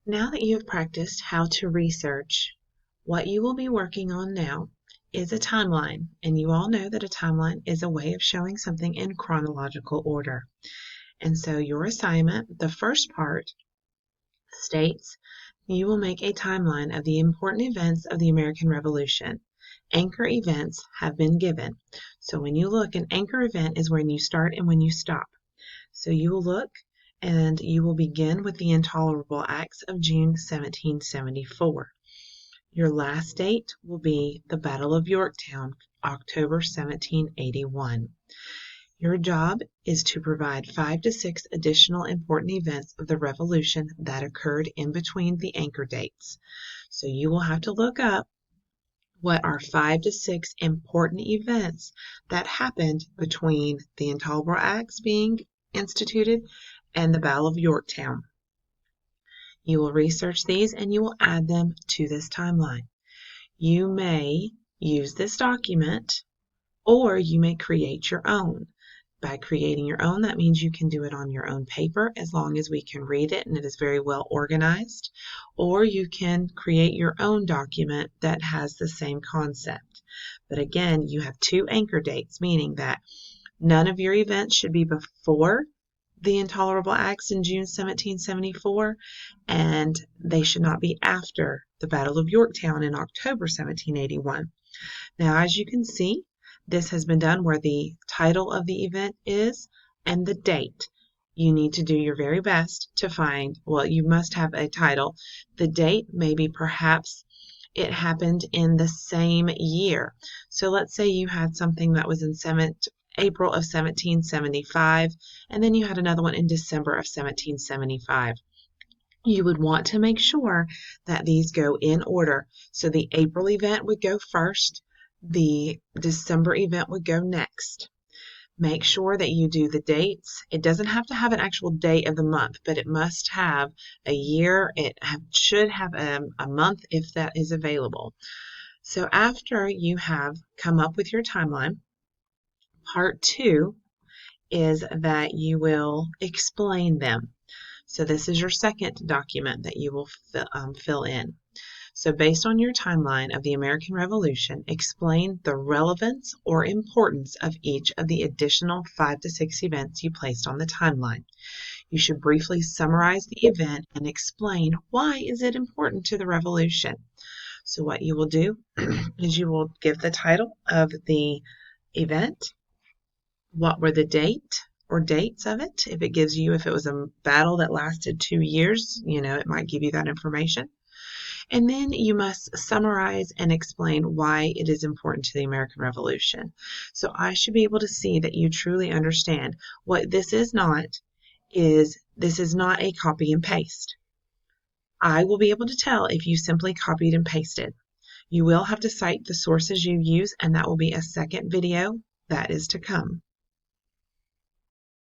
Now that you have practiced how to research, what you will be working on now is a timeline, and you all know that a timeline is a way of showing something in chronological order. And so your assignment, the first part, states you will make a timeline of the important events of the American Revolution. Anchor events have been given. So when you look, an anchor event is when you start and when you stop. So you will look and you will begin with the Intolerable Acts of June 1774. Your last date will be the Battle of Yorktown, October 1781. Your job is to provide 5 to 6 additional important events of the Revolution that occurred in between the anchor dates. So you will have to look up what are 5 to 6 important events that happened between the Intolerable Acts being instituted and the Battle of Yorktown. You will research these and you will add them to this timeline. You may use this document or you may create your own. By creating your own, that means you can do it on your own paper as long as we can read it and it is very well organized. Or you can create your own document that has the same concept. But again, you have 2 anchor dates, meaning that none of your events should be before the Intolerable Acts in June 1774, and they should not be after the Battle of Yorktown in October 1781. Now, as you can see, this has been done where the title of the event is and the date. You need to do your very best to find, well, you must have a title. The date, maybe perhaps it happened in the same year. So let's say you had something that was in April of 1775, and then you had another one in December of 1775. You would want to make sure that these go in order. So the April event would go first, the December event would go next. Make sure that you do the dates. It doesn't have to have an actual date of the month, but it must have a year. It should have a month if that is available. So after you have come up with your timeline, part 2 is that you will explain them. So this is your second document that you will fill in. So based on your timeline of the American Revolution, explain the relevance or importance of each of the additional 5 to 6 events you placed on the timeline. You should briefly summarize the event and explain why is it important to the Revolution. So what you will do is you will give the title of the event, what were the date or dates of it. If it was a battle that lasted 2 years, it might give you that information. And then you must summarize and explain why it is important to the American Revolution. So I should be able to see that you truly understand what this is not a copy and paste. I will be able to tell if you simply copied and pasted. You will have to cite the sources you use, and that will be a second video that is to come.